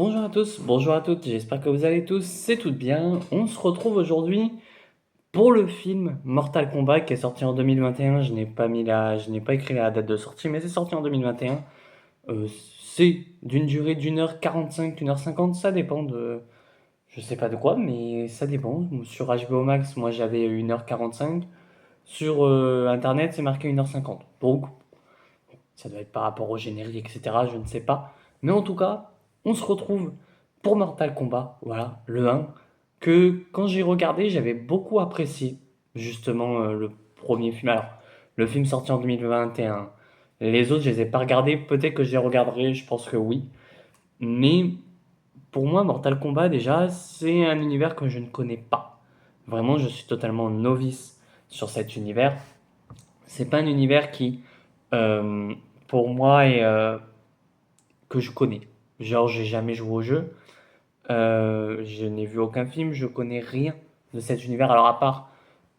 Bonjour à tous, bonjour à toutes, j'espère que vous allez tous et toutes bien. On se retrouve aujourd'hui pour le film Mortal Kombat qui est sorti en 2021. Je n'ai pas écrit la date de sortie, mais c'est sorti en 2021. Euh, c'est d'une durée d'1h45, 1h50, ça dépend de, je sais pas de quoi, mais ça dépend. Sur HBO Max, moi j'avais 1h45. Sur Internet, c'est marqué 1h50. Donc, ça doit être par rapport au générique, etc. Je ne sais pas. Mais en tout cas, on se retrouve pour Mortal Kombat, voilà, le 1, que quand j'ai regardé, j'avais beaucoup apprécié, justement, le premier film. Alors, le film sorti en 2021, les autres, je les ai pas regardés, peut-être que je les regarderai, je pense que oui. Mais pour moi, Mortal Kombat, déjà, c'est un univers que je ne connais pas. Vraiment, je suis totalement novice sur cet univers. C'est pas un univers qui, euh, pour moi, que je connais. Genre, j'ai jamais joué au jeu, je n'ai vu aucun film, je connais rien de cet univers. Alors, à part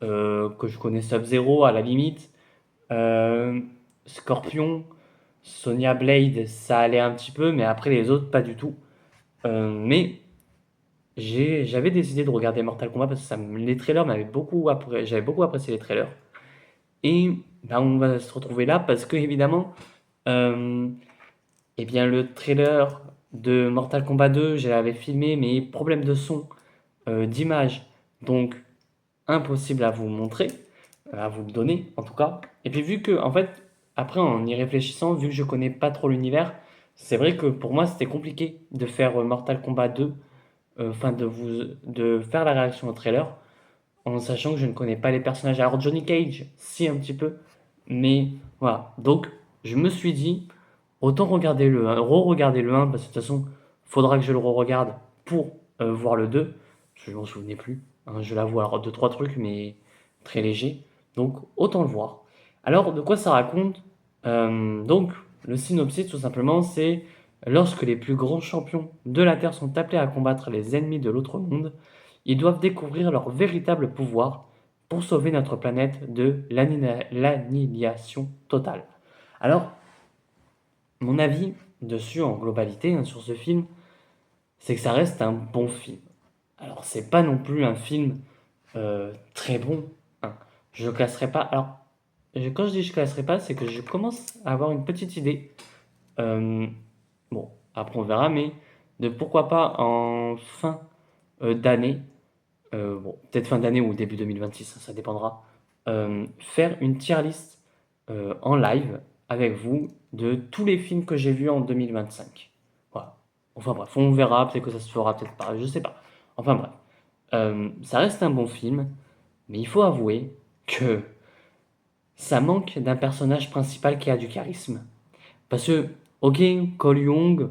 que je connais Sub-Zero à la limite, euh, Scorpion, Sonya Blade, ça allait un petit peu, mais après les autres, pas du tout. Mais j'avais décidé de regarder Mortal Kombat parce que les trailers m'avaient j'avais beaucoup apprécié les trailers. Et ben, on va se retrouver là parce que, évidemment, euh, eh bien, le trailer de Mortal Kombat 2, je l'avais filmé, mais problème de son, d'image, donc impossible à vous montrer, à vous le donner en tout cas. Et puis vu que, en fait, après en y réfléchissant, vu que je connais pas trop l'univers, c'est vrai que pour moi c'était compliqué de faire Mortal Kombat 2, enfin de faire la réaction au trailer, en sachant que je ne connais pas les personnages. Alors Johnny Cage, si un petit peu, mais voilà. Donc je me suis dit, autant regarder le 1, re-regarder le 1, parce que de toute façon, faudra que je le re-regarde pour voir le 2, parce que je m'en souvenais plus. Hein, je l'avoue, alors deux, trois trucs, mais très léger. Donc autant le voir. Alors de quoi ça raconte? Donc le synopsis tout simplement, c'est lorsque les plus grands champions de la Terre sont appelés à combattre les ennemis de l'autre monde, ils doivent découvrir leur véritable pouvoir pour sauver notre planète de l'annihilation totale. Alors, mon avis dessus en globalité, hein, sur ce film, c'est que ça reste un bon film. Alors, c'est pas non plus un film très bon, hein. Je ne classerai pas. Alors, quand je dis je classerai pas, c'est que je commence à avoir une petite idée. Euh, bon, après on verra, mais de pourquoi pas en fin d'année, bon, peut-être fin d'année ou début 2026, ça dépendra, faire une tier list en live avec vous de tous les films que j'ai vus en 2025. Voilà. Enfin bref, on verra, peut-être que ça se fera, peut-être pas, je sais pas. Enfin bref, ça reste un bon film, mais il faut avouer que ça manque d'un personnage principal qui a du charisme. Parce que, ok, Cole Young,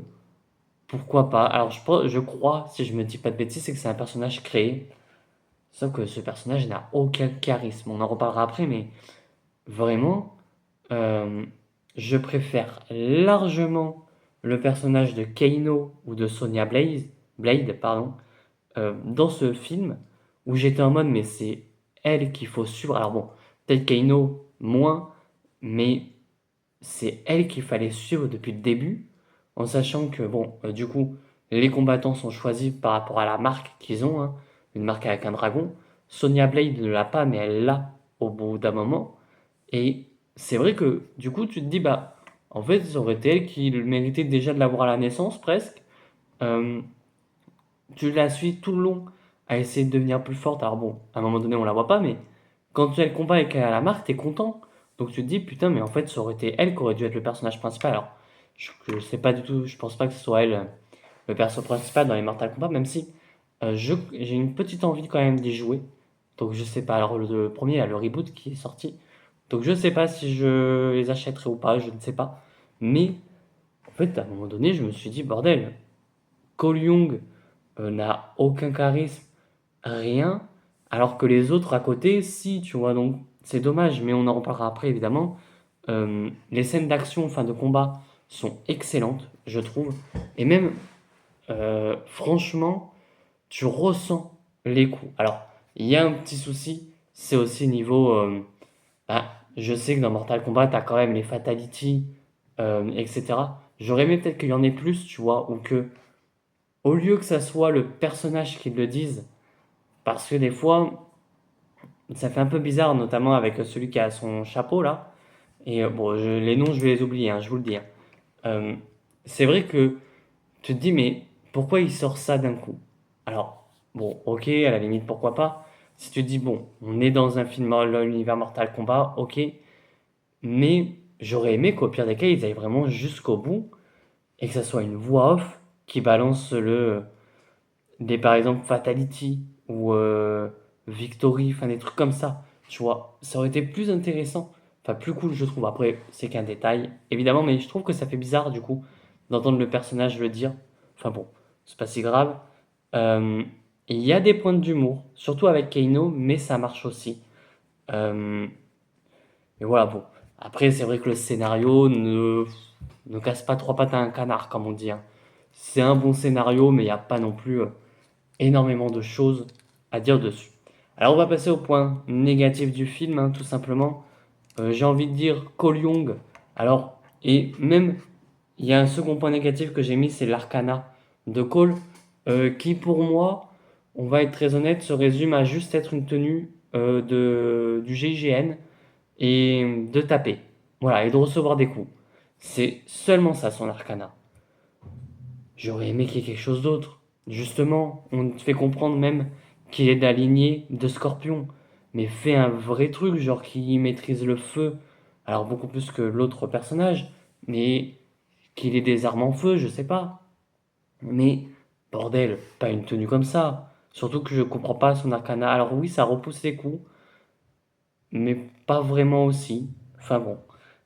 pourquoi pas. Alors je crois, si je me dis pas de bêtises, c'est que c'est un personnage créé. Sauf que ce personnage n'a aucun charisme. On en reparlera après, mais vraiment, euh, je préfère largement le personnage de Kano ou de Sonya Blade, pardon, dans ce film, où j'étais en mode, mais c'est elle qu'il faut suivre. Alors bon, peut-être Kano moins, mais c'est elle qu'il fallait suivre depuis le début, en sachant que, bon, du coup, les combattants sont choisis par rapport à la marque qu'ils ont, hein, une marque avec un dragon. Sonya Blade ne l'a pas, mais elle l'a au bout d'un moment. Et c'est vrai que, du coup, tu te dis, bah, en fait, ça aurait été elle qui méritait déjà de l'avoir à la naissance, presque. Euh, Tu la suis tout le long à essayer de devenir plus forte. Alors bon, à un moment donné, on la voit pas, mais quand tu as le combat et qu'elle a la marque, t'es content. Donc tu te dis, putain, mais en fait, ça aurait été elle qui aurait dû être le personnage principal. Alors, je sais pas du tout, je pense pas que ce soit elle le perso principal dans les Mortal Kombat, même si j'ai une petite envie quand même d'y jouer. Donc je sais pas. Alors le premier, il y a le reboot qui est sorti. Donc je sais pas si je les achèterai ou pas, je ne sais pas. Mais en fait, à un moment donné, je me suis dit, bordel, Cole Young n'a aucun charisme, rien, alors que les autres à côté, si, tu vois, donc c'est dommage, mais on en reparlera après évidemment. Les scènes d'action, enfin de combat, sont excellentes, je trouve, et même, franchement, tu ressens les coups. Alors, il y a un petit souci, c'est aussi niveau, bah, je sais que dans Mortal Kombat, t'as quand même les fatalities, etc. J'aurais aimé peut-être qu'il y en ait plus, tu vois, ou que au lieu que ça soit le personnage qui le dise, parce que des fois, ça fait un peu bizarre, notamment avec celui qui a son chapeau là. Et bon, les noms, je vais les oublier, hein, je vous le dis, hein. Euh, c'est vrai que tu te dis, mais pourquoi il sort ça d'un coup? Alors, bon, ok, à la limite, pourquoi pas. Si tu te dis, bon, on est dans un film l'univers Mortal Kombat, ok, mais j'aurais aimé qu'au pire des cas, ils aillent vraiment jusqu'au bout et que ça soit une voix off qui balance des par exemple Fatality ou Victory, enfin des trucs comme ça. Tu vois, ça aurait été plus intéressant, enfin plus cool, je trouve. Après, c'est qu'un détail, évidemment, mais je trouve que ça fait bizarre du coup d'entendre le personnage le dire. Enfin bon, c'est pas si grave. Euh, Il y a des points d'humour, surtout avec Keino, mais ça marche aussi. Euh, et voilà, bon. Après, c'est vrai que le scénario ne casse pas trois pattes à un canard, comme on dit, hein. C'est un bon scénario, mais il n'y a pas non plus énormément de choses à dire dessus. Alors, on va passer au point négatif du film, hein, tout simplement. J'ai envie de dire Cole Young. Alors, et même, il y a un second point négatif que j'ai mis, c'est l'arcana de Cole, qui pour moi, on va être très honnête, se résume à juste être une tenue du GIGN et de taper. Voilà, et de recevoir des coups. C'est seulement ça son arcana. J'aurais aimé qu'il y ait quelque chose d'autre. Justement, on te fait comprendre même qu'il est de la lignée de Scorpion. Mais fais un vrai truc, genre qui maîtrise le feu. Alors beaucoup plus que l'autre personnage. Mais qu'il ait des armes en feu, je sais pas. Mais bordel, pas une tenue comme ça. Surtout que je comprends pas son arcana. Alors oui, ça repousse les coups, mais pas vraiment aussi. Enfin bon,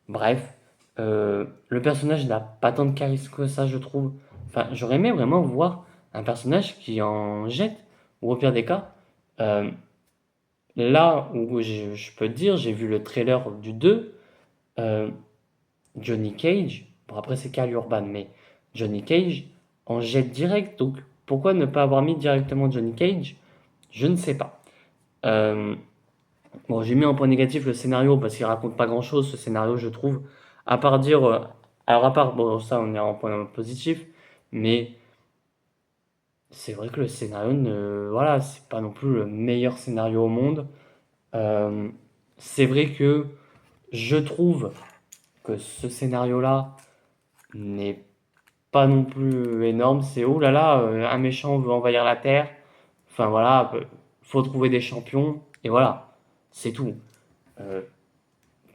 bref, le personnage n'a pas tant de charisme que ça, je trouve. Enfin, j'aurais aimé vraiment voir un personnage qui en jette, ou au pire des cas, euh, là où je peux te dire, j'ai vu le trailer du 2, euh, Johnny Cage, bon après c'est Karl Urban, mais Johnny Cage en jette direct, donc pourquoi ne pas avoir mis directement Johnny Cage? Je ne sais pas. Euh, Bon, j'ai mis en point négatif le scénario parce qu'il raconte pas grand-chose, ce scénario, je trouve. À part dire. Alors, à part. Bon, ça, on est en point positif. Mais c'est vrai que le scénario, voilà, c'est pas non plus le meilleur scénario au monde. Euh, c'est vrai que je trouve que ce scénario-là n'est pas non plus énorme. C'est oh là là, un méchant veut envahir la Terre. Enfin, voilà, faut trouver des champions. Et voilà, c'est tout. Euh,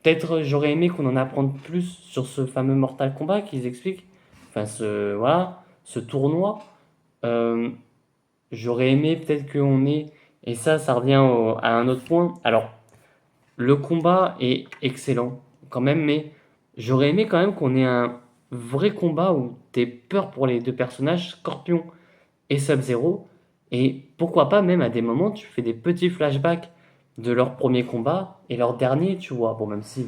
Peut-être j'aurais aimé qu'on en apprenne plus sur ce fameux Mortal Kombat qu'ils expliquent. Enfin, voilà, ce tournoi. Euh, J'aurais aimé peut-être qu'on ait. Et ça revient à un autre point. Alors, le combat est excellent quand même, mais j'aurais aimé quand même qu'on ait un vrai combat où t'aies peur pour les deux personnages, Scorpion et Sub-Zero. Et pourquoi pas, même à des moments, tu fais des petits flashbacks de leur premier combat et leur dernier, tu vois. Bon, même si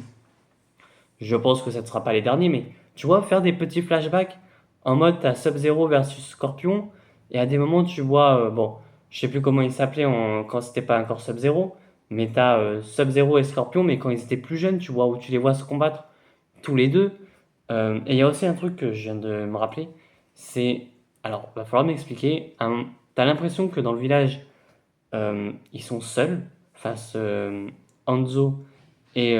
je pense que ça ne sera pas les derniers, mais tu vois, faire des petits flashbacks en mode t'as Sub-Zero versus Scorpion, et à des moments tu vois, bon, je sais plus comment ils s'appelaient quand c'était pas encore Sub-Zero, mais t'as Sub-Zero et Scorpion, mais quand ils étaient plus jeunes, tu vois, où tu les vois se combattre tous les deux. Et il y a aussi un truc que je viens de me rappeler, c'est, alors, va falloir m'expliquer, t'as l'impression que dans le village, ils sont seuls face Hanzo et,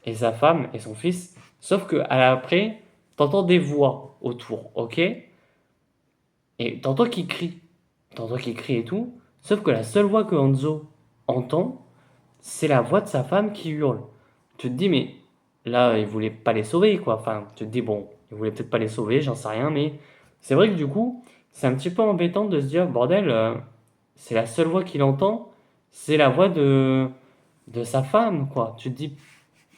et sa femme et son fils. Sauf que après, t'entends des voix autour, ok? Et t'entends qu'ils crient et tout. Sauf que la seule voix que Hanzo entend, c'est la voix de sa femme qui hurle. Tu te dis, mais là, il voulait pas les sauver, quoi. Enfin, tu te dis, bon, il voulait peut-être pas les sauver, j'en sais rien, mais c'est vrai que du coup, c'est un petit peu embêtant de se dire, bordel, c'est la seule voix qu'il entend, c'est la voix de sa femme, quoi. Tu te dis,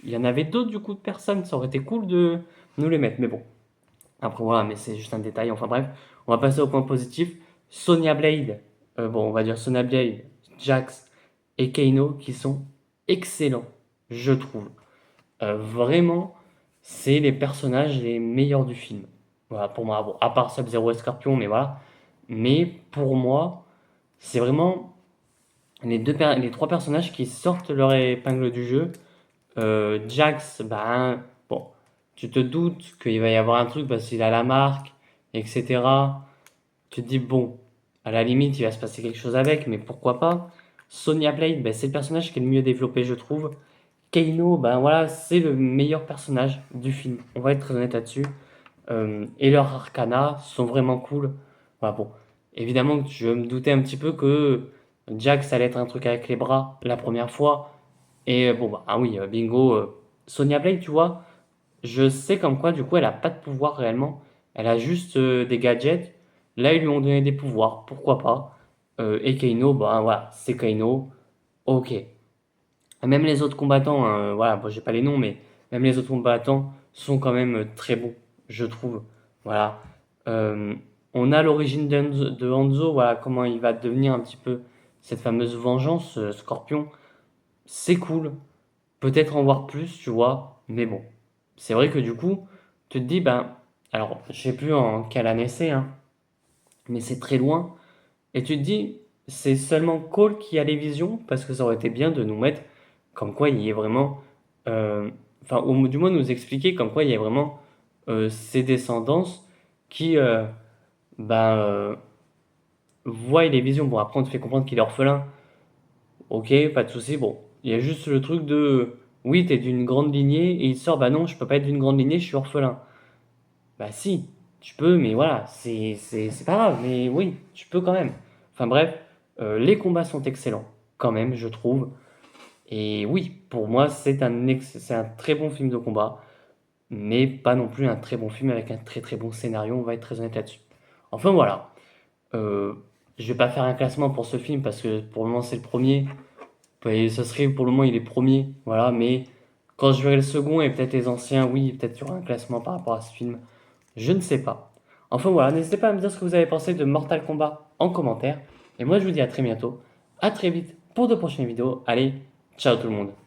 il y en avait d'autres du coup de personnes, ça aurait été cool de nous les mettre. Mais bon, après voilà, mais c'est juste un détail. Enfin bref, on va passer au point positif. Sonya Blade, bon, on va dire Sonya Blade, Jax et Kano qui sont excellents, je trouve. Vraiment, c'est les personnages les meilleurs du film. Voilà, pour moi, bon, à part Sub-Zero et Scorpion, mais voilà. Mais pour moi, c'est vraiment les trois personnages qui sortent leur épingle du jeu. Jax, bon, tu te doutes qu'il va y avoir un truc parce qu'il a la marque, etc. tu te dis, bon, à la limite, il va se passer quelque chose avec, mais pourquoi pas. Sonya Blade, ben, c'est le personnage qui est le mieux développé, je trouve. Kano, ben voilà, c'est le meilleur personnage du film. On va être très honnête là-dessus. Et leurs arcana sont vraiment cool. Voilà, bon. Évidemment, je me doutais un petit peu que Jack, ça allait être un truc avec les bras la première fois. Et bon, bah, ah oui, bingo. Sonya Blade, tu vois, je sais comme quoi, du coup, elle a pas de pouvoir réellement. Elle a juste des gadgets. Là, ils lui ont donné des pouvoirs. Pourquoi pas? Et Kano, bah voilà, c'est Kano. Ok. Même les autres combattants, hein, voilà, bon, j'ai pas les noms, mais même les autres combattants sont quand même très bons, je trouve. Voilà. Euh, on a l'origine de Hanzo, voilà, comment il va devenir un petit peu cette fameuse vengeance, Scorpion. C'est cool. Peut-être en voir plus, tu vois. Mais bon. C'est vrai que du coup, tu te dis, ben, alors, je sais plus en quelle année c'est, hein, mais c'est très loin. Et tu te dis, c'est seulement Cole qui a les visions, parce que ça aurait été bien de nous mettre comme quoi il y ait vraiment, euh, enfin, ou du moins nous expliquer comme quoi il y a vraiment ces descendances qui ben, voient les visions. Bon, après on te fait comprendre qu'il est orphelin, ok, pas de souci. Bon, il y a juste le truc de, oui, t'es d'une grande lignée, et il sort, bah non, je peux pas être d'une grande lignée, je suis orphelin. Bah si, tu peux, mais voilà, c'est pas grave, mais oui, tu peux quand même. Enfin bref, les combats sont excellents, quand même, je trouve. Et oui, pour moi, c'est un très bon film de combat, mais pas non plus un très bon film avec un très très bon scénario, on va être très honnête là-dessus. Enfin voilà, euh, je vais pas faire un classement pour ce film parce que pour le moment c'est le premier, et ce serait pour le moment il est premier, voilà, mais quand je verrai le second et peut-être les anciens, oui, peut-être il y aura un classement par rapport à ce film. Je ne sais pas. Enfin voilà, n'hésitez pas à me dire ce que vous avez pensé de Mortal Kombat en commentaire. Et moi je vous dis à très bientôt, à très vite pour de prochaines vidéos. Allez, ciao tout le monde.